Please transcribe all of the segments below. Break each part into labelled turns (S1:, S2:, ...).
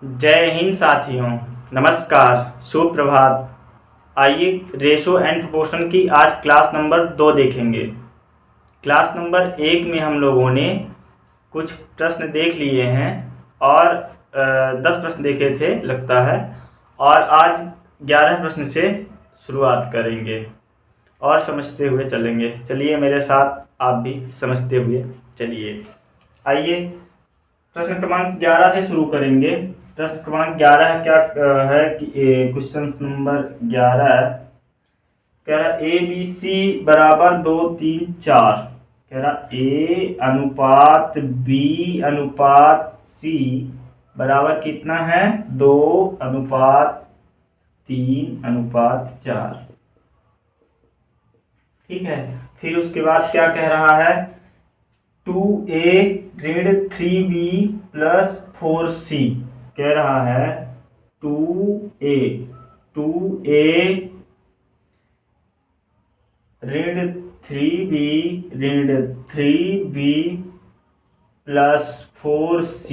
S1: जय हिंद साथियों, नमस्कार, शुभ प्रभात। आइए रेशो एंड प्रोपोर्शन की आज क्लास नंबर 2 देखेंगे। क्लास नंबर 1 में हम लोगों ने कुछ प्रश्न देख लिए हैं और 10 प्रश्न देखे थे लगता है, और आज 11 प्रश्न से शुरुआत करेंगे और समझते हुए चलेंगे। चलिए मेरे साथ आप भी समझते हुए चलिए। आइए प्रश्न क्रमांक 11 से शुरू करेंगे। प्रश्न क्रमांक 11 क्या है कि क्वेश्चन नंबर 11 है, कह रहा ए बी सी बराबर 2 3 4। कह रहा ए अनुपात बी अनुपात सी बराबर कितना है, 2 अनुपात 3 अनुपात 4। ठीक है, फिर उसके बाद क्या कह रहा है, 2a ऋण 3b प्लस 4c। कह रहा है 2a ऋण 3b प्लस 4c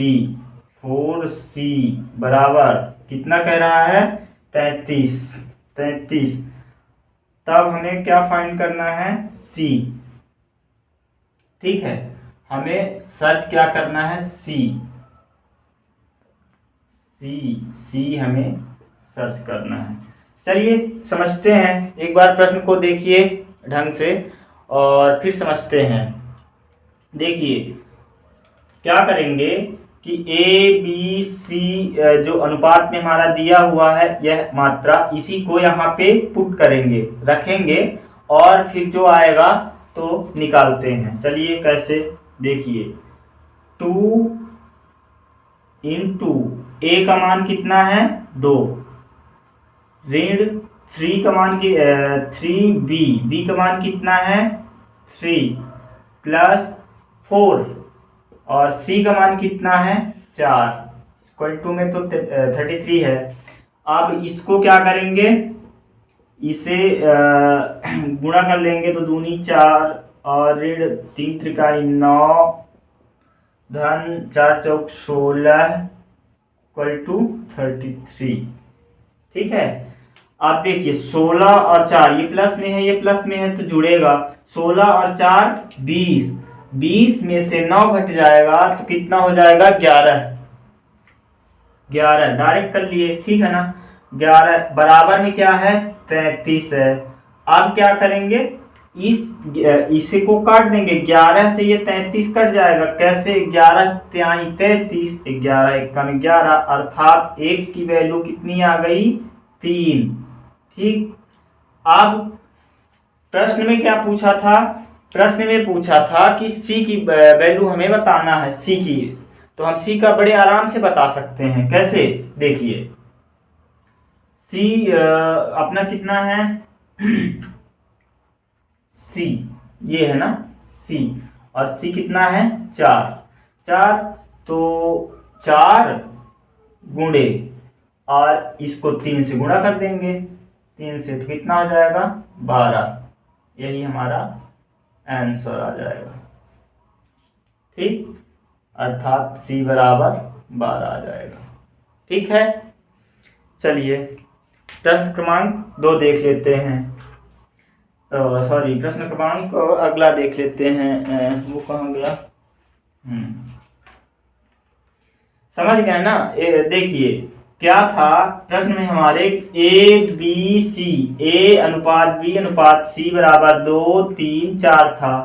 S1: बराबर कितना कह रहा है, 33। तब हमें क्या फाइंड करना है, c। ठीक है, हमें सर्च क्या करना है, सी हमें सर्च करना है। चलिए समझते हैं, एक बार प्रश्न को देखिए ढंग से और फिर समझते हैं। देखिए क्या करेंगे कि ए बी सी जो अनुपात में हमारा दिया हुआ है यह मात्रा, इसी को यहाँ पे पुट करेंगे, रखेंगे और फिर जो आएगा तो निकालते हैं। चलिए कैसे, देखिए 2 इंटू ए का मान कितना है, 2 ऋण 3 का मान 3b का मान कितना है, 3 प्लस 4 और c का मान कितना है, 4 इक्वल टू में तो 33 है। अब इसको क्या करेंगे, इसे गुणा कर लेंगे तो दूनी 4 और ऋण 3 त्रिकाई 9 धन 4 चौक 16 इक्वल टू 33। ठीक है, आप देखिए 16 और 4 ये प्लस में है, ये प्लस में है तो जुड़ेगा, 16 और 4 20 में से 9 घट जाएगा तो कितना हो जाएगा, 11 डायरेक्ट कर लिए। ठीक है ना, 11 बराबर में क्या है, 33 है। अब क्या करेंगे, इसे को काट देंगे, 11 से ये 33 कट जाएगा। कैसे, 11 त्याई 33, 11 एकम 11 अर्थात 1 की वैल्यू कितनी आ गई, 3। ठीक, अब प्रश्न में क्या पूछा था, प्रश्न में पूछा था कि सी की वैल्यू हमें बताना है, सी की, तो हम सी का बड़े आराम से बता सकते हैं। कैसे, देखिए सी अपना कितना है सी, ये है ना सी, और सी कितना है, 4 तो 4 गुणे और इसको 3 से गुणा कर देंगे, 3 से तो कितना हो जाएगा, 12। यही हमारा आंसर आ जाएगा। ठीक, अर्थात सी बराबर 12 आ जाएगा। ठीक है, चलिए प्रश्न क्रमांक 2 देख लेते हैं। प्रश्न क्रमांक अगला देख लेते हैं, वो कहाँ गया, समझ गए ना। देखिए क्या था प्रश्न में हमारे, ए बी सी, ए अनुपात बी अनुपात सी बराबर 2 3 4 था।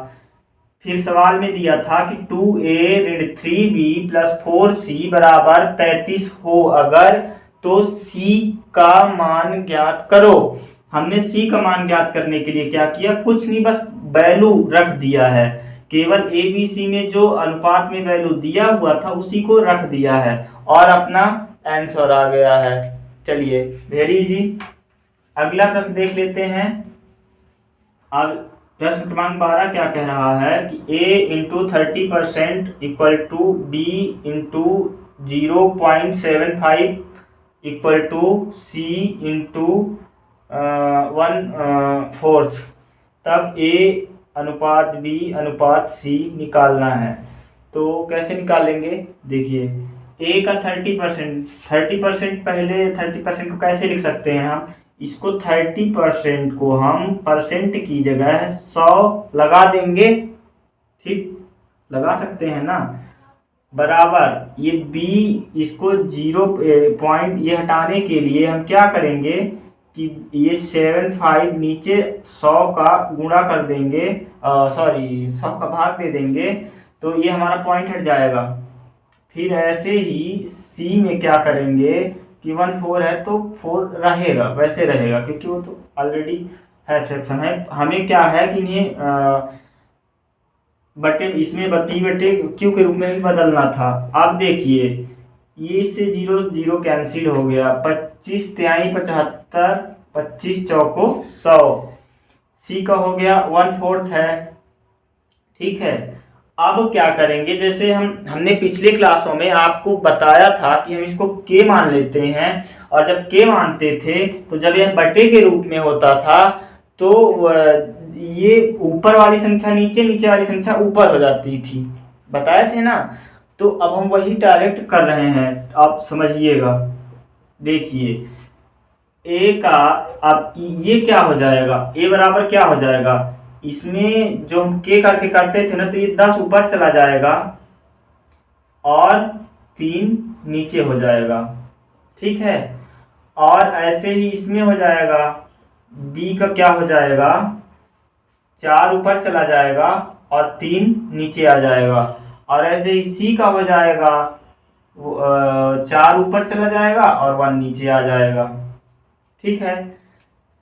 S1: फिर सवाल में दिया था कि 2a ऋण 3b प्लस 4c बराबर 33 हो अगर, तो c का मान ज्ञात करो। हमने c का मान ज्ञात करने के लिए क्या किया, कुछ नहीं, बस वैल्यू रख दिया है। केवल a b c में जो अनुपात में वैल्यू दिया हुआ था उसी को रख दिया है और अपना आंसर आ गया है। चलिए वेरी इजी, अगला प्रश्न देख लेते हैं। अब प्रश्न क्रमांक 12 क्या कह रहा है कि a into 30% equal to b into 0.75 equal to c into 1/4। तब a अनुपात b अनुपात c निकालना है। तो कैसे निकालेंगे, देखिए ए का 30%, 30% पहले 30% को कैसे लिख सकते हैं हम, इसको 30% को हम परसेंट की जगह 100 लगा देंगे, ठीक, लगा सकते हैं ना, बराबर ये बी, इसको 0 पॉइंट ये हटाने के लिए हम क्या करेंगे कि ये 75 नीचे 100 का गुणा कर देंगे, सॉरी 100 का भाग दे देंगे, तो ये हमारा पॉइंट हट जाएगा। फिर ऐसे ही सी में क्या करेंगे कि 1/4 है तो 4 रहेगा, वैसे रहेगा क्योंकि वो तो ऑलरेडी है फ्रैक्शन है। हमें क्या है कि इन्हें बटे इसमें पी बटे क्यू के रूप में भी बदलना था। अब देखिए ये इससे 0 0 कैंसिल हो गया, 25 तिहाई 75, 25 चौको 100, सी का हो गया 1/4 है, ठीक है। अब क्या करेंगे, जैसे हमने पिछले क्लासों में आपको बताया था कि हम इसको के मान लेते हैं, और जब के मानते थे तो जब यह बटे के रूप में होता था तो ये ऊपर वाली संख्या नीचे, नीचे वाली संख्या ऊपर हो जाती थी, बताए थे ना। तो अब हम वही डायरेक्ट कर रहे हैं, आप समझिएगा। देखिए ए का अब ये क्या हो जाएगा, ए बराबर क्या हो जाएगा, इसमें जो हम के करके करते थे ना, तो ये 10 ऊपर चला जाएगा और 3 नीचे हो जाएगा, ठीक है। और ऐसे ही इसमें हो जाएगा, बी का क्या हो जाएगा, 4 ऊपर चला जाएगा और 3 नीचे आ जाएगा। और ऐसे ही सी का हो जाएगा, 4 ऊपर चला जाएगा और 1 नीचे आ जाएगा, ठीक है।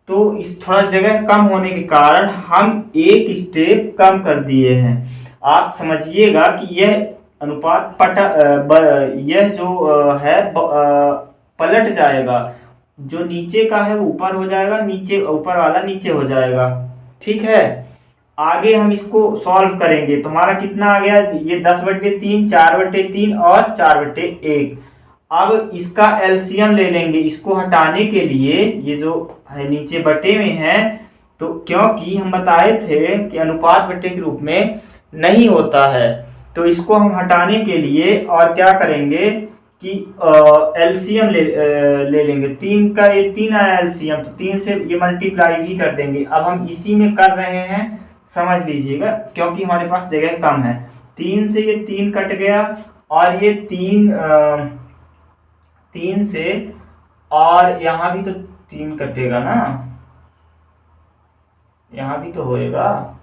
S1: तो इस थोड़ा जगह कम होने के कारण हम एक स्टेप कम कर दिए हैं। आप समझिएगा कि यह अनुपात यह जो है पलट जाएगा, जो नीचे का है वो ऊपर हो जाएगा, नीचे ऊपर वाला नीचे हो जाएगा, ठीक है। आगे हम इसको सॉल्व करेंगे तो हमारा कितना आ गया, ये 10/3, 4/3 और 4/1। अब इसका एलसीएम ले लेंगे, इसको हटाने के लिए ये जो है नीचे बटे में है, तो क्योंकि हम बताए थे कि अनुपात बटे के रूप में नहीं होता है, तो इसको हम हटाने के लिए और क्या करेंगे कि एलसीएम ले लेंगे। 3 का ये 3 आया एलसीएम, तो 3 से ये मल्टीप्लाई भी कर देंगे। अब हम इसी में कर रहे हैं, समझ लीजिएगा, क्योंकि हमारे पास जगह कम है। 3 से ये 3 कट गया और ये 3 से, और यहाँ भी तो 3 कटेगा ना, यहाँ भी तो होएगा,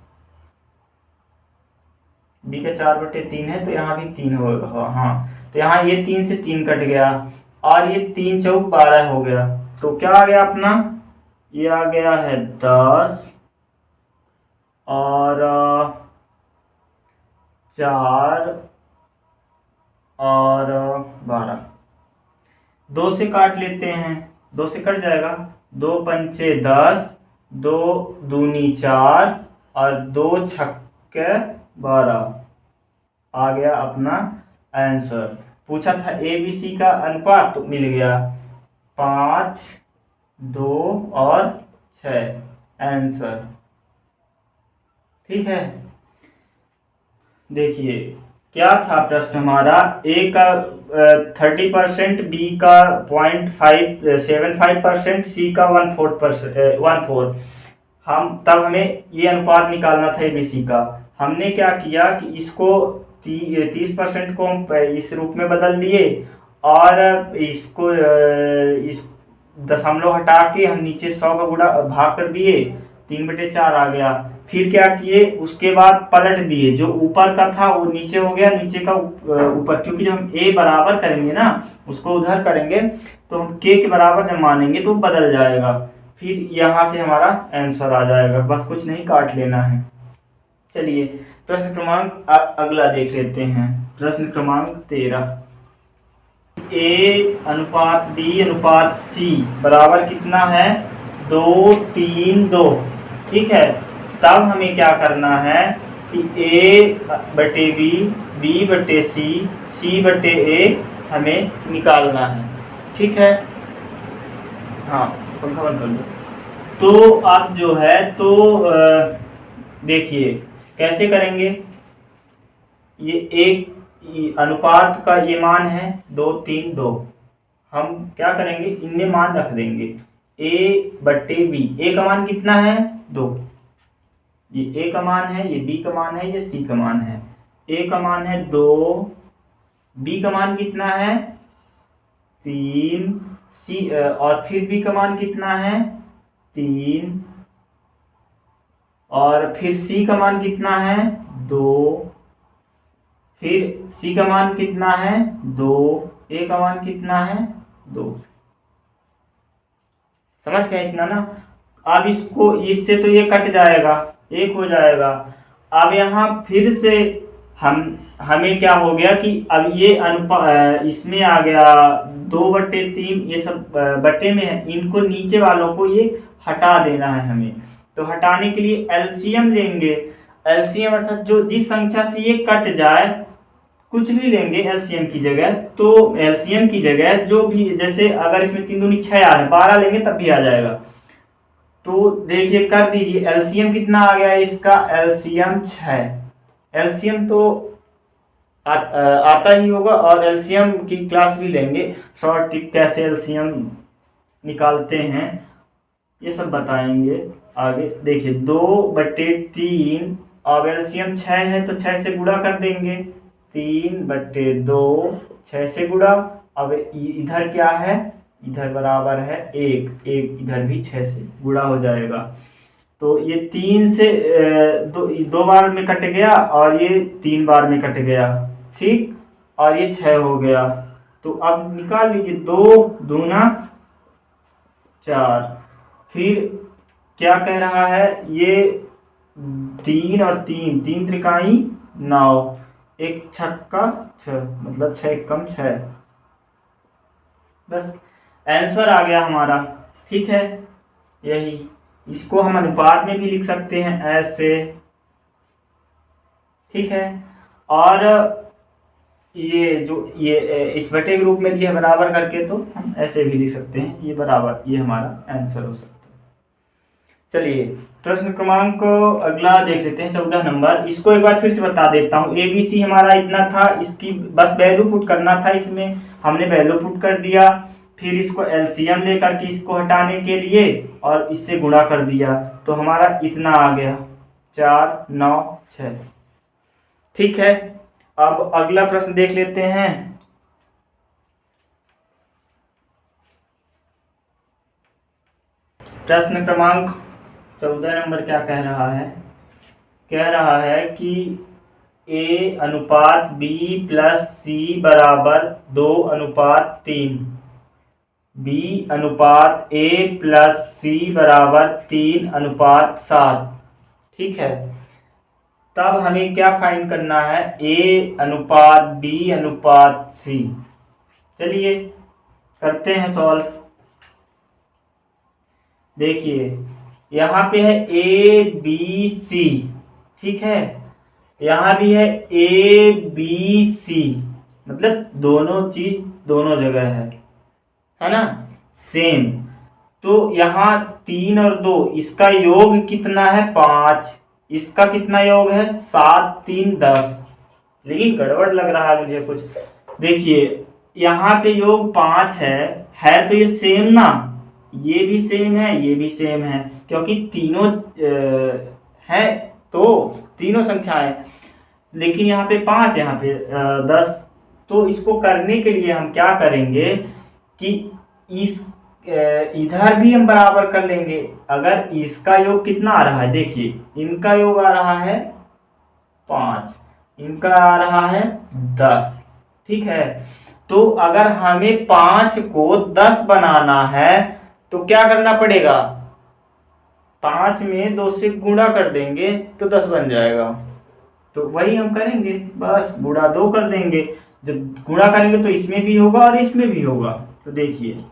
S1: बी का 4/3 है तो यहाँ भी 3 होगा, हाँ। तो यहाँ ये 3 से 3 कट गया और ये 3 चौक 12 हो गया, तो क्या आ गया अपना, ये आ गया है 10 और 4 और 12, 2 से काट लेते हैं, 2 से कट जाएगा, 2 पंचे 10, 2 दूनी 4 और 2 छक्के 12, आ गया अपना आंसर। पूछा था ए बी सी का अनुपात, तो मिल गया 5, 2 और 6 आंसर, ठीक है। देखिए क्या था प्रश्न हमारा, ए का 30%, बी का 0.75%, सी का 1/4। तब हमें ये अनुपात निकालना था एबीसी का। हमने क्या किया कि इसको 30% को हम इस रूप में बदल दिए और इसको इस दशमलव हटा के हम नीचे 100 का गुणा भाग कर दिए, 3/4 आ गया। फिर क्या किए, उसके बाद पलट दिए, जो ऊपर का था वो नीचे हो गया, नीचे का ऊपर, क्योंकि जब हम ए बराबर करेंगे ना, उसको उधर करेंगे तो हम के के बराबर जब मानेंगे तो बदल जाएगा, फिर यहाँ से हमारा आंसर आ जाएगा, बस कुछ नहीं, काट लेना है। चलिए प्रश्न क्रमांक अगला देख लेते हैं। प्रश्न क्रमांक 13, ए अनुपात बी अनुपात सी बराबर कितना है, 2, 3, 2, ठीक है। तब हमें क्या करना है कि A/B, B/C, C/A हमें निकालना है, ठीक है। हाँ पंखा बंद कर दो। तो अब जो है तो देखिए कैसे करेंगे, ये एक अनुपात का ये मान है 2 3 2। हम क्या करेंगे, इनमें मान रख देंगे a/b। a का मान कितना है 2, ये a का मान है, ये b का मान है, ये c का मान है। a का मान है 2, b का मान कितना है 3, c और फिर b का मान कितना है 3, और फिर c का मान कितना है 2, फिर c का मान कितना है 2, a का मान कितना है 2। समझ गए इतना ना। अब इसको इससे तो ये कट जाएगा, एक हो जाएगा। अब यहाँ फिर से हमें क्या हो गया कि अब ये इसमें आ गया 2/3, ये सब बटे में है, इनको नीचे वालों को ये हटा देना है हमें। तो हटाने के लिए एलसीएम लेंगे। एलसीएम अर्थात जो जिस संख्या से ये कट जाए, कुछ भी लेंगे एलसीएम की जगह। तो एलसीएम की जगह जो भी, जैसे अगर इसमें 3 दूनी 6 आ रहा है, 12 लेंगे तब भी आ जाएगा। तो देखिए कर दीजिए, एलसीएम कितना आ गया इसका, एलसीएम 6। एलसीएम तो आता ही होगा, और एलसीएम की क्लास भी लेंगे, शॉर्ट टिप कैसे एलसीएम निकालते हैं ये सब बताएंगे आगे। देखिए 2/3, अब एलसीएम 6 है तो 6 से गुणा कर देंगे, 3/2, 6 से गुणा। अब इधर क्या है, इधर बराबर है 1, इधर भी 6 से गुणा हो जाएगा। तो ये 3 से 2 बार में कट गया, और ये 3 बार में कट गया, ठीक, और ये 6 हो गया। तो अब निकाल लीजिए, 2 दूना 4। फिर क्या कह रहा है, ये 3 और 3, 3 त्रिकाई 9, 1 छक्का 6, मतलब 6 एकम 6। बस आंसर आ गया हमारा, ठीक है। यही, इसको हम अनुपात में भी लिख सकते हैं ऐसे, ठीक है। और ये जो ये इस बटे के रूप में दिया है बराबर करके, तो हम ऐसे भी लिख सकते हैं, ये बराबर, ये हमारा आंसर हो सकता है। चलिए प्रश्न क्रमांक अगला देख लेते हैं, 14 नंबर। इसको एक बार फिर से बता देता हूँ। ABC हमारा इतना था, इसकी बस वैल्यू पुट करना था, इसमें हमने वैल्यू पुट कर दिया। फिर इसको एलसीएम लेकर के इसको हटाने के लिए और इससे गुणा कर दिया, तो हमारा इतना आ गया 4 9 6, ठीक है। अब अगला प्रश्न देख लेते हैं। प्रश्न क्रमांक 14 नंबर क्या कह रहा है, कह रहा है कि A/B + C = 2/3, B/A + C = 3/7, ठीक है। तब हमें क्या फाइंड करना है, A/B/C। चलिए करते हैं सॉल्व। देखिए यहाँ पे है ABC, ठीक है, यहाँ भी है ABC, मतलब दोनों चीज दोनों जगह है ना, सेम। तो यहाँ 3 और 2, इसका योग कितना है 5, इसका कितना योग है 7 3 10। लेकिन गड़बड़ लग रहा है मुझे कुछ। देखिए यहाँ पे योग 5 है तो ये सेम ना, ये भी सेम है, ये भी सेम है, क्योंकि तीनों है, तो तीनों संख्या है। लेकिन यहाँ पे 5, यहाँ पे 10। तो इसको करने के लिए हम क्या करेंगे कि इस इधर भी हम बराबर कर लेंगे। अगर इसका योग कितना आ रहा है, देखिए इनका योग आ रहा है 5, इनका आ रहा है 10, ठीक है। तो अगर हमें 5 को 10 बनाना है तो क्या करना पड़ेगा, 5 में 2 से गुणा कर देंगे तो 10 बन जाएगा। तो वही हम करेंगे, बस गुणा 2 कर देंगे। जब गुणा करेंगे तो इसमें भी होगा और इसमें भी होगा। तो देखिए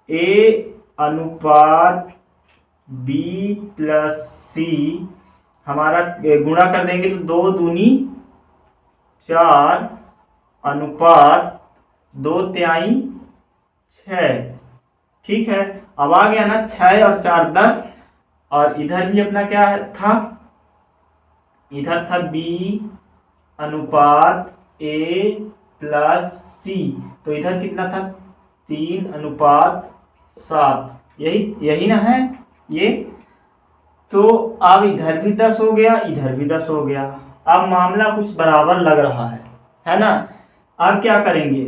S1: A/B + C हमारा गुणा कर देंगे तो 2 दूनी 4 अनुपात 2 तिहाई 6, ठीक है। अब आ गया ना 6 और 4 10, और इधर भी अपना क्या था, इधर था B/A ए प्लस सी, तो इधर कितना था 3:7, यही ना है ये। तो अब इधर भी 10 हो गया, इधर भी 10 हो गया। अब मामला कुछ बराबर लग रहा है ना। अब क्या करेंगे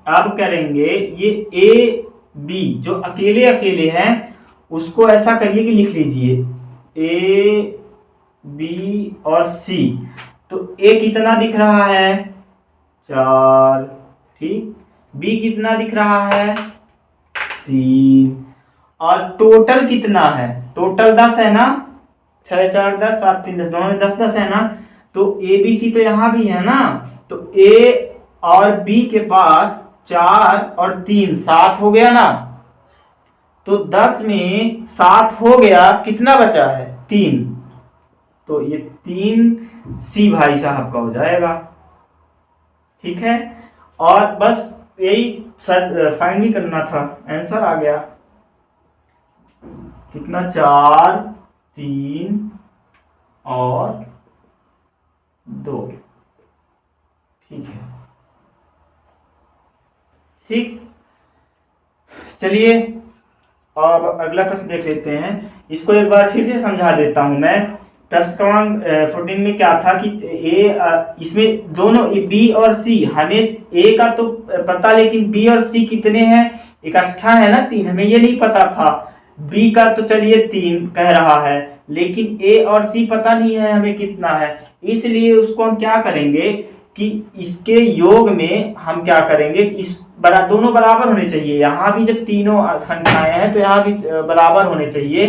S1: अब करेंगे ये ए बी जो अकेले अकेले हैं उसको ऐसा करिए कि लिख लीजिए ए बी और सी। तो ए कितना दिख रहा है 4, ठीक। बी कितना दिख रहा है 3, और टोटल कितना है, टोटल 10 है ना, 6 4 10 7 3 10, दोनों में 10 10 है ना। तो ए बी सी तो यहां भी है ना, तो ए और बी के पास 4 और 3 7 हो गया ना। तो 10 में 7 हो गया, कितना बचा है 3, तो ये 3 सी भाई साहब का हो जाएगा, ठीक है। और बस यही फाइंड भी करना था, आंसर आ गया कितना 4 3 और 2, ठीक है। ठीक, चलिए अब अगला प्रश्न देख लेते हैं। इसको एक बार फिर से समझा देता हूं मैं। प्रश्न क्रमांक 14 में क्या था कि इसमें दोनों बी और सी, हमें ए का तो पता, लेकिन बी और सी कितने हैं, इकट्ठा है ना 3, हमें ये नहीं पता था। बी का तो चलिए 3 कह रहा है, लेकिन ए और सी पता नहीं है हमें कितना है। इसलिए उसको हम क्या करेंगे कि इसके योग में हम क्या करेंगे, इस दोनों बराबर होने चाहिए। यहाँ भी जब तीनों संख्याएं हैं तो यहाँ भी बराबर होने चाहिए।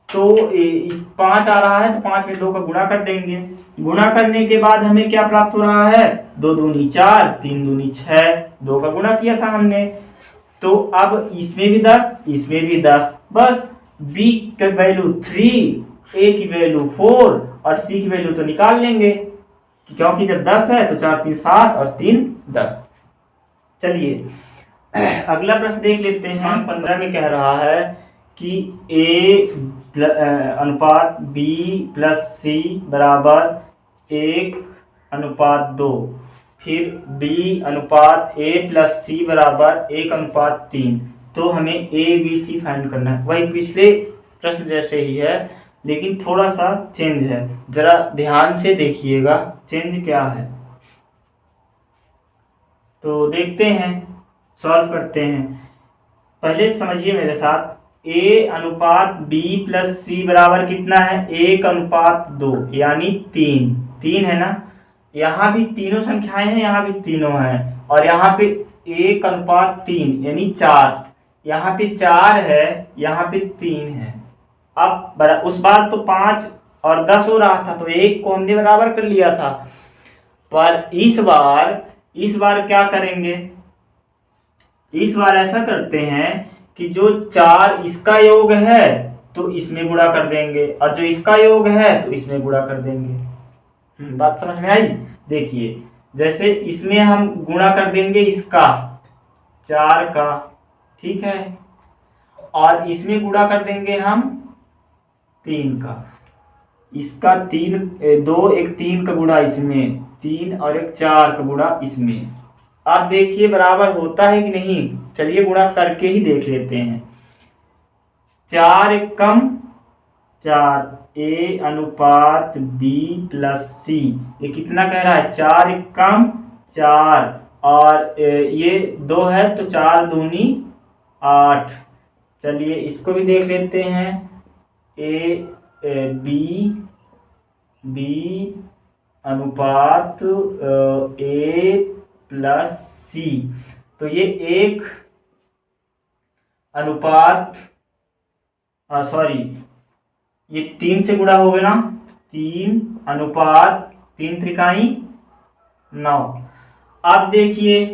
S1: तो इस 5 आ रहा है तो 5 में 2 का गुणा कर देंगे। गुणा करने के बाद हमें क्या प्राप्त हो रहा है 2 दूनी 4 3 दूनी 6, 2 का गुणा किया था हमने। तो अब इसमें भी 10 इसमें भी 10, बस b की वैल्यू 3, a की वैल्यू 4 और c की वैल्यू तो निकाल लेंगे, क्योंकि जब 10 है तो 4 3 7 और 3 10। चलिए अगला प्रश्न देख लेते हैं। 15 में कह रहा है कि a अनुपात b प्लस c बराबर 1:2, फिर b अनुपात a प्लस c बराबर 1:3। तो हमें a b c फाइंड करना है, वही पिछले प्रश्न जैसे ही है, लेकिन थोड़ा सा चेंज है। जरा ध्यान से देखिएगा चेंज क्या है। तो देखते हैं, सॉल्व करते हैं। पहले समझिए मेरे साथ, a अनुपात b प्लस सी बराबर कितना है 1:2, यानी 3 है ना। यहाँ भी तीनों संख्याएं हैं, यहाँ भी तीनों हैं, और यहाँ पे 1:3 यानी 4, यहाँ पे 4 है, यहाँ पे 3 है। अब उस बार तो 5 और 10 हो रहा था तो 1 को हमने बराबर कर लिया था, पर इस बार क्या करेंगे, इस बार ऐसा करते हैं कि जो 4 इसका योग है तो इसमें गुणा कर देंगे, और जो इसका योग है तो इसमें गुणा कर देंगे। बात समझ में आई? देखिए, जैसे इसमें हम गुणा कर देंगे इसका 4 का, ठीक है, और इसमें गुणा कर देंगे हम 3 का। इसका 3 2 एक 3 का गुणा इसमें, 3 और एक 4 का गुणा इसमें। आप देखिए बराबर होता है कि नहीं, चलिए गुणा करके ही देख लेते हैं। 4 एक कम 4, a अनुपात b प्लस सी, ये कितना कह रहा है 4 एक कम 4, और ये 2 है तो 4 दूनी 8। चलिए इसको भी देख लेते हैं, b अनुपात a प्लस सी, तो ये 1 अनुपात सॉरी ये 3 से गुणा हो गया ना, 3 अनुपात 3 त्रिकाई 9। अब देखिए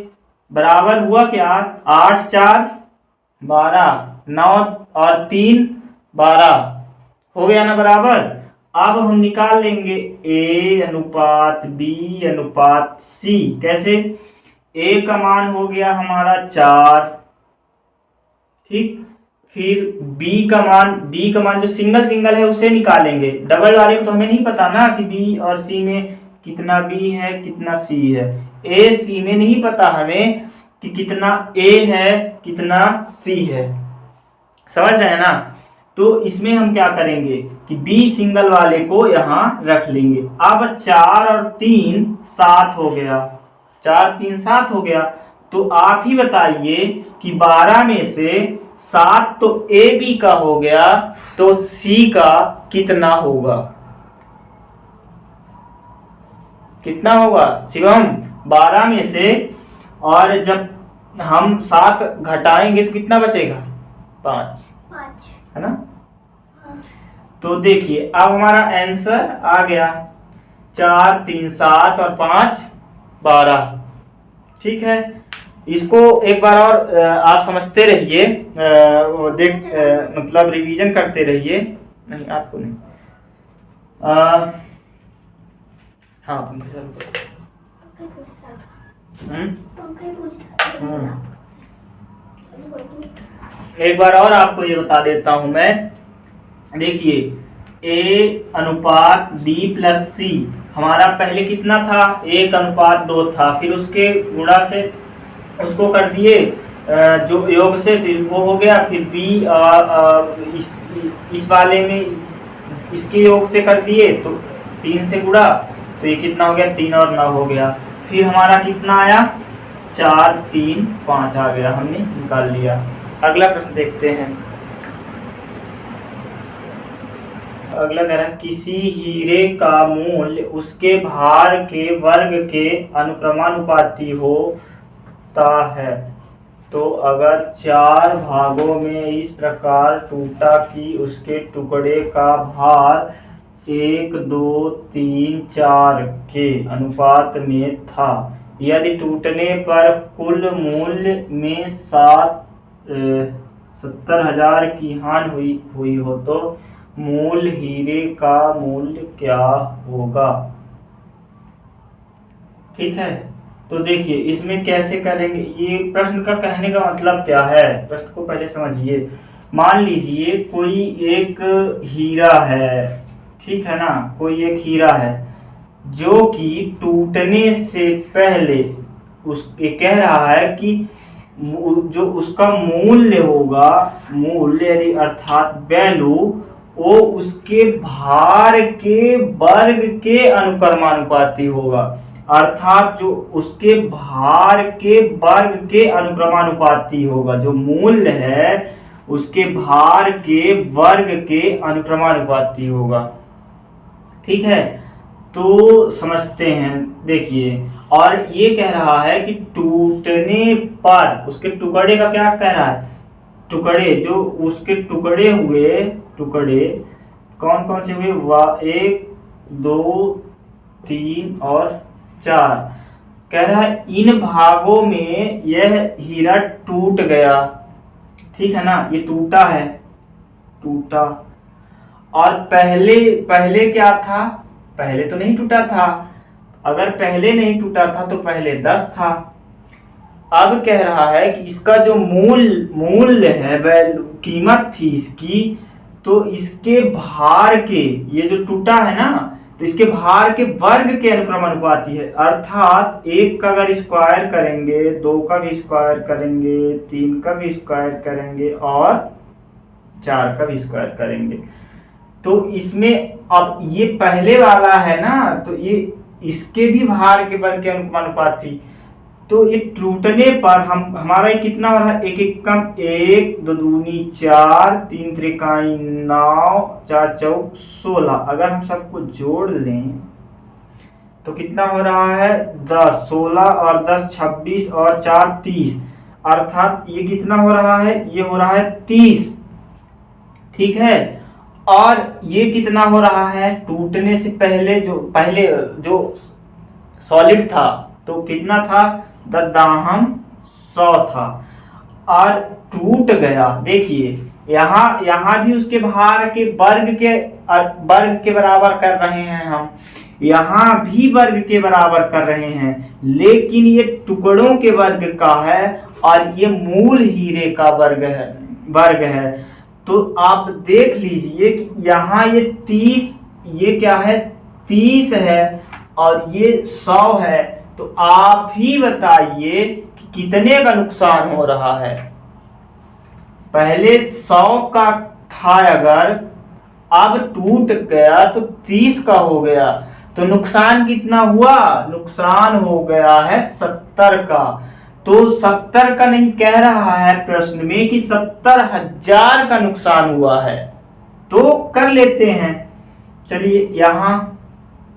S1: बराबर हुआ क्या, 8 4 12, 9 और 3 12 हो गया ना बराबर। अब हम निकाल लेंगे a अनुपात b अनुपात c। कैसे, a का मान हो गया हमारा 4, ठीक, फिर b का मान जो सिंगल है उसे निकालेंगे, डबल वाले को तो हमें नहीं पता ना कि b और c में कितना बी है, कितना सी है। ए सी में नहीं पता हमें कि कितना ए है, कितना सी है। समझ रहे हैं ना? तो इसमें हम क्या करेंगे कि बी सिंगल वाले को यहाँ रख लेंगे। अब 4 और 3 7 हो गया, 4 3 7 हो गया। तो आप ही बताइए कि 12 में से 7 तो ए बी का हो गया, तो सी का कितना होगा? कितना होगा शिवम? 12 में से, और जब हम 7 घटाएंगे तो कितना बचेगा? 5 है ना? तो देखिए अब हमारा आंसर आ गया 4 3 7 और 5 12। ठीक है, इसको एक बार और आप समझते रहिए, मतलब रिवीजन करते रहिए। नहीं आपको नहीं, हाँ एक बार और आपको ये बता देता हूं मैं। देखिए A अनुपात B प्लस सी हमारा पहले कितना था? 1 अनुपात 2 था, फिर उसके गुणा से उसको कर दिए जो योग से, फिर वो हो गया। फिर B इस वाले में इसके योग से कर दिए तो 3 से गुणा, तो ये कितना हो गया? 3 और 9 हो गया। फिर हमारा कितना आया? 4 3 5 आ गया, हमने निकाल लिया। अगला प्रश्न देखते हैं। अगला कह रहा है किसी हीरे का मूल्य उसके भार के वर्ग के अनुक्रमानुपाती होता है, तो अगर 4 भागों में इस प्रकार टूटा कि उसके टुकड़े का भार 1 2 3 4 के अनुपात में था, यदि टूटने पर कुल मूल्य में 70,000 की हानि हुई हो, तो मूल हीरे का मूल्य क्या होगा? ठीक है, तो देखिए इसमें कैसे करेंगे। ये प्रश्न का कहने का मतलब क्या है, प्रश्न को पहले समझिए। मान लीजिए कोई एक हीरा है, ठीक है ना, कोई एक हीरा है जो कि टूटने से पहले उसके कह रहा है कि जो उसका मूल्य होगा, मूल्य अर्थात वैल्यू, वो उसके भार के वर्ग के अनुक्रमानुपाती होगा। अर्थात जो उसके भार के वर्ग के अनुक्रमानुपाती होगा, जो मूल्य है उसके भार के वर्ग के अनुक्रमानुपाती होगा। ठीक है, तो समझते हैं। देखिए, और ये कह रहा है कि टूटने पर उसके टुकड़े का क्या कह रहा है? टुकड़े, जो उसके टुकड़े हुए, टुकड़े कौन कौन से हुए? 1 2 3 और 4 कह रहा है इन भागों में यह हीरा टूट गया। ठीक है ना, ये टूटा है, टूटा। और पहले क्या था? पहले तो नहीं टूटा था। अगर पहले नहीं टूटा था तो पहले 10 था। अब कह रहा है कि इसका जो मूल्य है, वह कीमत थी इसकी, तो इसके भार के, ये जो टूटा है ना, तो इसके भार के वर्ग के अनुक्रमानुपाती है। अर्थात 1 का अगर स्क्वायर करेंगे, 2 का भी स्क्वायर करेंगे, 3 का भी स्क्वायर करेंगे और 4 का भी स्क्वायर करेंगे, तो इसमें अब ये पहले वाला है ना, तो ये इसके भी भार के वर्ग के अनुक्रमानुपाती, तो ये टूटने पर हमारा ये कितना हो रहा है? 1 एकम 1 2 दूनी 4 3 त्रिकाई 9 4 चौक 16। अगर हम सबको जोड़ लें तो कितना हो रहा है? 10 16 और 10 26 और 4 30। अर्थात ये कितना हो रहा है? ये हो रहा है 30। ठीक है, और ये कितना हो रहा है? टूटने से पहले जो सॉलिड था तो कितना था? ददाहम 100 था, और टूट गया। देखिए यहाँ भी उसके भार के वर्ग के बराबर कर रहे हैं हम, यहाँ भी वर्ग के बराबर कर रहे हैं, लेकिन ये टुकड़ों के वर्ग का है और ये मूल हीरे का वर्ग है। तो आप देख लीजिए कि यहाँ ये 30, ये क्या है? 30 है, और ये 100 है, तो आप ही बताइए कि कितने का नुकसान हो रहा है। पहले 100 का था, अगर अब टूट गया तो 30 का हो गया, तो नुकसान कितना हुआ? नुकसान हो गया है 70 का। तो 70 का नहीं कह रहा है प्रश्न में कि 70,000 का नुकसान हुआ है। तो कर लेते हैं, चलिए यहाँ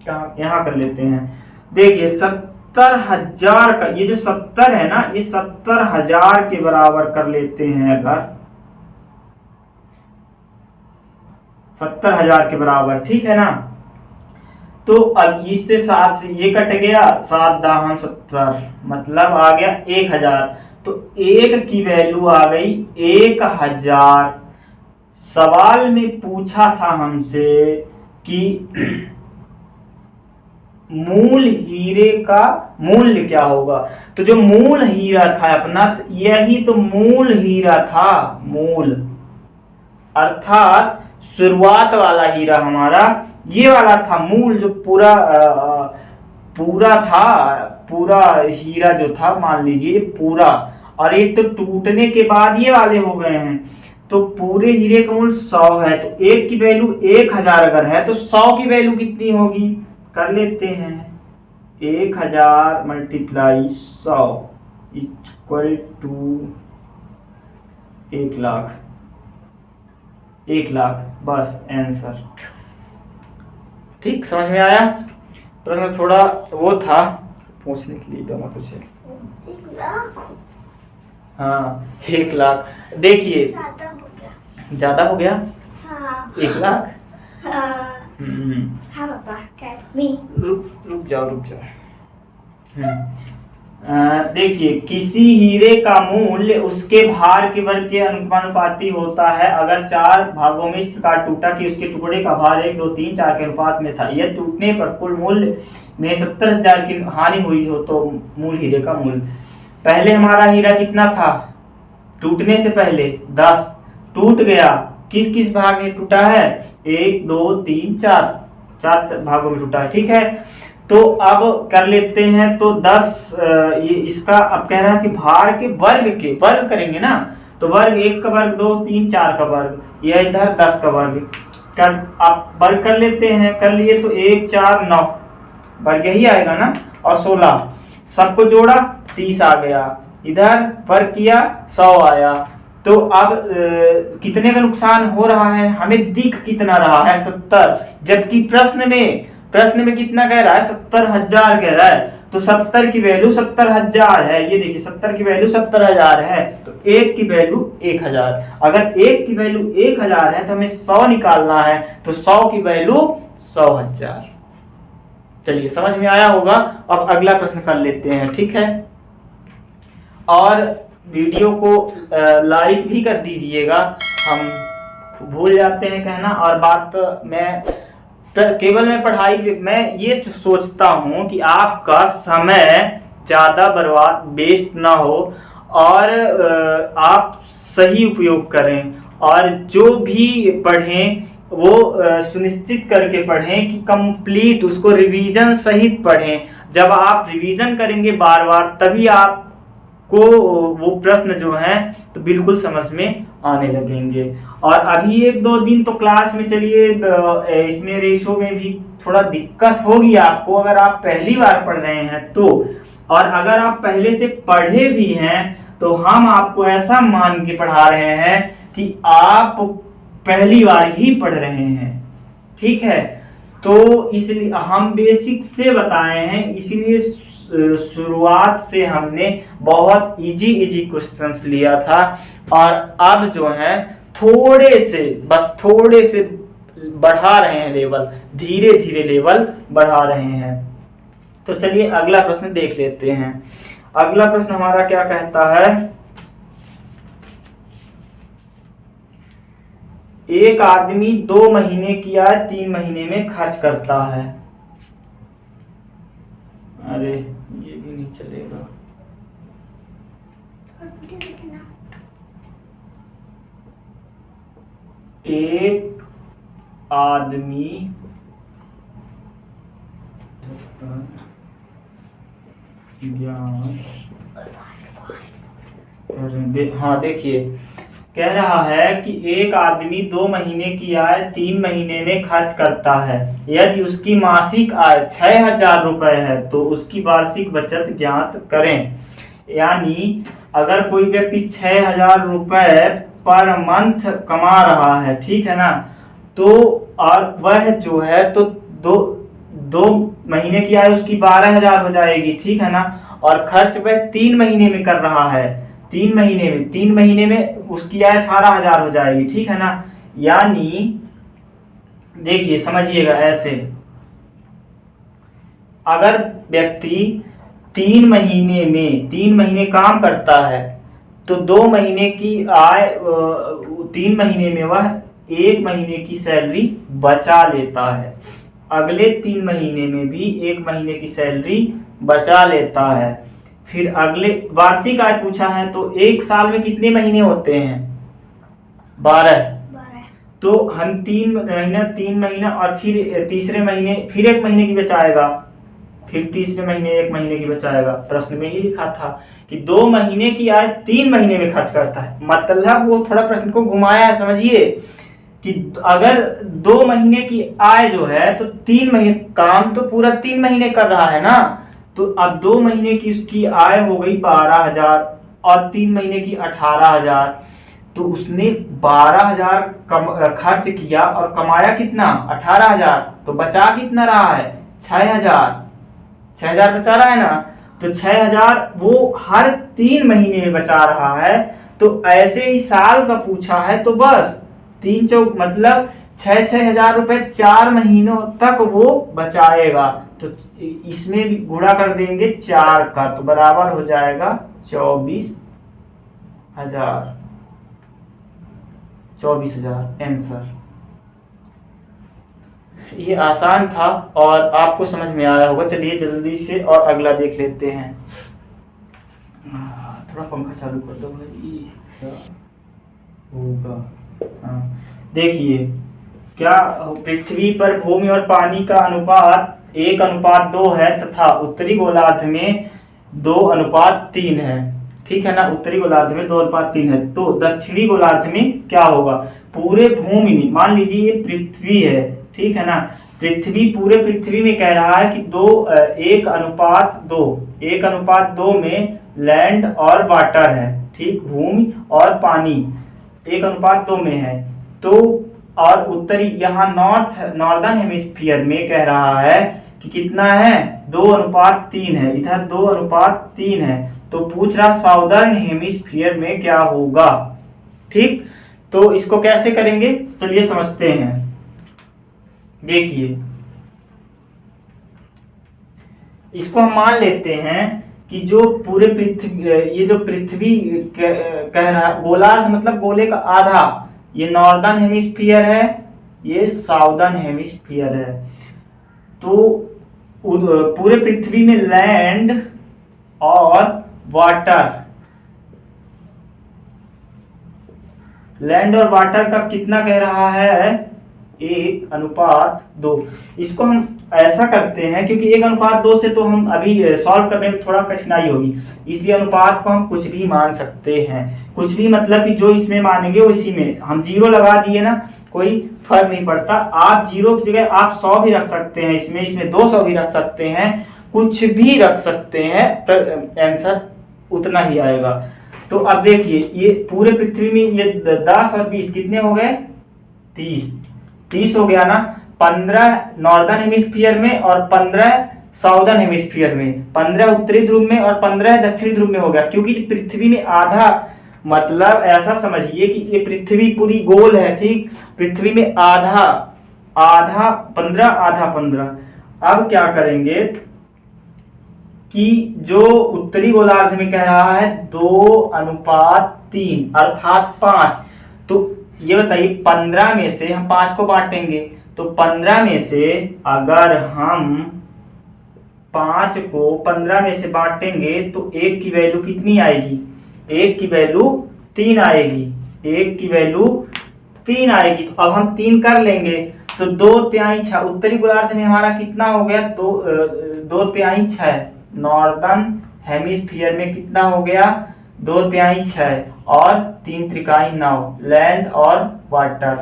S1: कर लेते हैं। देखिए 70,000 का, ये जो 70 है ना, ये 70,000 के बराबर कर लेते हैं। अगर 70,000 के बराबर, ठीक है ना। तो अब इससे 7 से ये कट गया, 7 दाहम 70, मतलब आ गया 1,000। तो 1 की वैल्यू आ गई 1,000। सवाल में पूछा था हमसे कि मूल हीरे का मूल्य क्या होगा। तो जो मूल हीरा था अपना, तो यही तो मूल हीरा था, मूल अर्थात शुरुआत वाला हीरा हमारा ये वाला था। मूल जो पूरा था, पूरा हीरा जो था, मान लीजिए पूरा, और एक तो टूटने के बाद ये वाले हो गए हैं। तो पूरे हीरे का मूल्य 100 है, तो 1 की वैल्यू 1,000 अगर है, तो 100 की वैल्यू कितनी होगी? कर लेते हैं, 1,000 मल्टीप्लाई 100 इक्वल टू 1,00,000। 1,00,000 बस आंसर। ठीक, समझ में आया? प्रश्न थोड़ा वो था पूछने के लिए, दोनों कुछ है।
S2: 1,00,000,
S1: हाँ 1,00,000। देखिए ज्यादा हो गया।
S2: हाँ
S1: 1,00,000।
S2: हाँ पापा, कैट मी।
S1: रुक जाओ। देखिए किसी हीरे का मूल्य उसके भार के वर्ग के अनुपाती होता है। अगर 4 भागों में इस प्रकार टूटा कि उसके टुकड़े का भार 1, 2, 3, 4 के अनुपात में था, यह टूटने पर कुल मूल्य में 70,000 की हानि हुई हो, तो मूल हीरे का मूल्य। पहले हमारा हीरा कितना था? टूटने से पहले 10, टूट गया, किस किस भाग में टूटा है? 1, 2, 3, 4 भागों में टूटा है, ठीक है। तो अब कर लेते हैं, तो 10 ये इसका अब कह रहा है कि भार के वर्ग करेंगे ना, तो वर्ग 1 का वर्ग, 2, 3, 4 का वर्ग, यह इधर 10 का वर्ग कर, आप वर्ग कर लेते हैं। कर लिए तो 1, 4, 9 वर्ग यही आएगा ना, और 16 सबको जोड़ा 30 आ गया, इधर वर्ग किया 100 आया। तो अब कितने का नुकसान हो रहा है? हमें दिख कितना रहा है? 70, जबकि प्रश्न में कितना कह रहा है? 70,000 कह रहा है। तो 70 की वैल्यू 70,000 है, ये देखिए 70 की वैल्यू 70,000 है, तो 1 की वैल्यू 1,000। अगर 1 की वैल्यू 1,000 है तो हमें 100 निकालना है, तो 100 की वैल्यू 100,000। चलिए समझ में आया होगा। अब अगला प्रश्न कर लेते हैं, ठीक है। और वीडियो को लाइक भी कर दीजिएगा, हम भूल जाते हैं कहना। और बात केवल मैं पढ़ाई मैं ये सोचता हूँ कि आपका समय ज़्यादा बर्बाद वेस्ट ना हो, और आप सही उपयोग करें, और जो भी पढ़ें वो सुनिश्चित करके पढ़ें कि कंप्लीट उसको रिवीजन सहित पढ़ें। जब आप रिवीजन करेंगे बार बार, तभी आप को वो प्रश्न जो हैं तो बिल्कुल समझ में आने लगेंगे। और अभी 1-2 दिन तो क्लास में, चलिए इसमें रेशो में भी थोड़ा दिक्कत होगी आपको, अगर आप पहली बार पढ़ रहे हैं तो। और अगर आप पहले से पढ़े भी हैं तो हम आपको ऐसा मान के पढ़ा रहे हैं कि आप पहली बार ही पढ़ रहे हैं, ठीक है। तो इसलिए हम बेसिक से बताए हैं, इसीलिए शुरुआत से हमने बहुत इजी क्वेश्चंस लिया था। और अब जो है थोड़े से बढ़ा रहे हैं लेवल, धीरे धीरे लेवल बढ़ा रहे हैं। तो चलिए अगला प्रश्न देख लेते हैं। अगला प्रश्न हमारा क्या कहता है? एक आदमी 2 महीने की आय 3 महीने में खर्च करता है। अरे ये भी नहीं चलेगा। एक आदमी हाँ देखिए, कह रहा है कि एक आदमी 2 महीने की आय 3 महीने में खर्च करता है। यदि उसकी मासिक आय 6,000 रुपए है तो उसकी वार्षिक बचत ज्ञात करें। यानी अगर कोई व्यक्ति 6,000 रुपए पर मंथ कमा रहा है, ठीक है ना, तो और वह जो है तो दो महीने की आय उसकी 12,000 हो जाएगी, ठीक है ना, और खर्च वह 3 महीने में कर रहा है। 3 महीने में उसकी आय 18,000 हो जाएगी, ठीक है ना। यानी देखिए समझिएगा, ऐसे अगर व्यक्ति 3 महीने काम करता है तो 2 महीने की आय 3 महीने में वह 1 महीने की सैलरी बचा लेता है, अगले 3 महीने में भी 1 महीने की सैलरी बचा लेता है। फिर अगले वार्षिक आय पूछा है तो 1 साल में कितने महीने होते हैं? 12। तो हम 3 महीना और फिर तीसरे महीने फिर 1 महीने की बचाएगा, फिर तीसरे महीने 1 महीने की बचाएगा। प्रश्न में ही लिखा था कि 2 महीने की आय 3 महीने में खर्च करता है, मतलब वो थोड़ा प्रश्न को घुमाया है, समझिए कि अगर 2 महीने की आय जो है तो 3 महीने, काम तो पूरा 3 महीने कर रहा है ना, तो अब 2 महीने की उसकी आय हो गई 12,000 और 3 महीने की 18,000, तो उसने 12,000 खर्च किया और कमाया कितना? 18,000। तो बचा कितना रहा है? 6,000 बचा रहा है ना, तो 6,000 वो हर 3 महीने में बचा रहा है। तो ऐसे ही साल का पूछा है तो बस 3 चौक मतलब 6,000 रुपए 4 महीनों तक वो बचाएगा। तो इसमें भी गुणा कर देंगे 4 का, तो बराबर हो जाएगा 24,000। आंसर। ये आसान था और आपको समझ में आया होगा। चलिए जल्दी से और अगला देख लेते हैं। थोड़ा पंखा चालू कर दो भाई, क्या होगा? हाँ देखिए, क्या पृथ्वी पर भूमि और पानी का अनुपात 1:2 है तथा उत्तरी गोलार्ध में 2:3 है, ठीक है ना। उत्तरी गोलार्ध में 2:3 है, तो दक्षिणी गोलार्ध में क्या होगा? पूरे भूमि में, मान लीजिए ये पृथ्वी है, ठीक है ना, पूरे पृथ्वी में कह रहा है कि 1:2 में लैंड और वाटर है, ठीक, भूमि और पानी 1:2 में है। तो और उत्तरी यहाँ नॉर्दर्न हेमिस्फीयर में कह रहा है कि कितना है? 2:3 है, इधर 2:3 है। तो पूछ रहा साउदर्न हेमिस्फीयर में क्या होगा, ठीक। तो इसको कैसे करेंगे, चलिए समझते हैं। देखिए, इसको हम मान लेते हैं कि जो पूरे पृथ्वी, ये जो पृथ्वी कह रहा है, गोलार्ध मतलब गोले का आधा, ये नॉर्दर्न हेमिस्फीयर है, ये साउदर्न हेमिस्फीयर है। तो पूरे पृथ्वी में लैंड और वाटर का कितना कह रहा है? 1:2। इसको हम ऐसा करते हैं क्योंकि 1:2 से तो हम अभी सॉल्व करने में थोड़ा कठिनाई होगी, इसलिए अनुपात को हम कुछ भी मान सकते हैं। कुछ भी मतलब कि जो इसमें मानेंगे उसी में हम 0 लगा दिए ना, कोई फर्क नहीं पड़ता। आप 0 की जगह आप 100 भी रख सकते हैं, इसमें 200 भी रख सकते हैं, कुछ भी रख सकते हैं, आंसर उतना ही आएगा। तो अब देखिए, ये पूरे पृथ्वी में ये 10 और 20 कितने हो गए? 30 हो गया ना। 15 नॉर्दर्न हेमिस्फीयर में और 15 साउदर्न हेमिस्फीयर में, 15 उत्तरी ध्रुव में और 15 दक्षिणी ध्रुव में हो गया। क्योंकि पृथ्वी में आधा, मतलब ऐसा समझिए कि ये पृथ्वी पूरी गोल है, ठीक, पृथ्वी में आधा 15 आधा 15। अब क्या करेंगे कि जो उत्तरी गोलार्ध में कह रहा है 2:3 अर्थात 5, तो ये बताइए 15 में से हम 5 को बांटेंगे, तो 15 में से अगर हम 5 को 15 में से बांटेंगे तो 1 की वैल्यू कितनी आएगी? 1 की वैल्यू 3 आएगी, 1 की वैल्यू 3 आएगी। तो अब हम 3 कर लेंगे, तो 2/3 उत्तरी गोलार्ध में हमारा कितना हो गया, 2/3 नॉर्दर्न हेमिस्फीयर में कितना हो गया 2/3 और 3/9 लैंड और वाटर।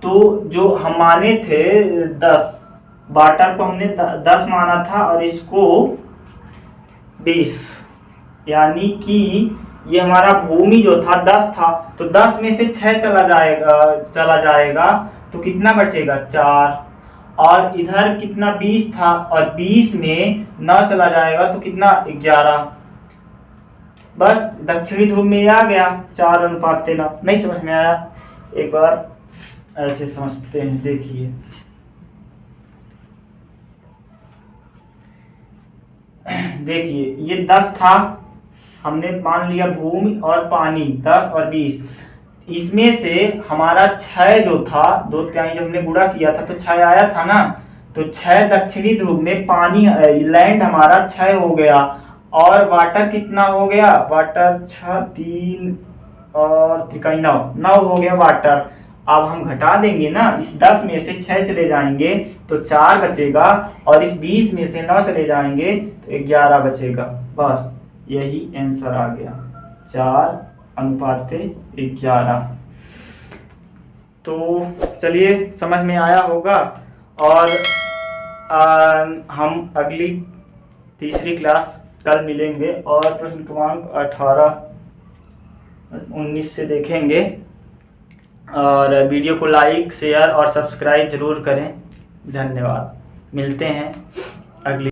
S1: तो जो हम माने थे 10, वाटर को हमने 10 माना था और इसको 20, यानी कि ये हमारा भूमि जो था 10 था, तो 10 में से 6 चला जाएगा तो कितना बचेगा 4, और इधर कितना 20 था और 20 में 9 चला जाएगा तो कितना 11। बस दक्षिणी ध्रुव में आ गया 4:9। नहीं समझ में आया, एक बार ऐसे समझते हैं, देखिए देखिए ये 10 था, हमने मान लिया भूमि और पानी 10 और 20, इसमें से हमारा 6 जो था 2/3 जब हमने गुणा किया था तो 6 आया था ना, तो 6 दक्षिणी ध्रुव में पानी लैंड हमारा 6 हो गया, और वाटर कितना हो गया, वाटर 6 3 और 9 हो गया वाटर। अब हम घटा देंगे ना, इस 10 में से 6 चले जाएंगे तो 4 बचेगा, और इस 20 में से 9 चले जाएंगे तो 11 बचेगा। बस यही आंसर आ गया 4:11। तो चलिए समझ में आया होगा, और हम अगली तीसरी क्लास कल मिलेंगे और प्रश्न क्रमांक 18 19 से देखेंगे। और वीडियो को लाइक शेयर और सब्सक्राइब जरूर करें। धन्यवाद, मिलते हैं अगली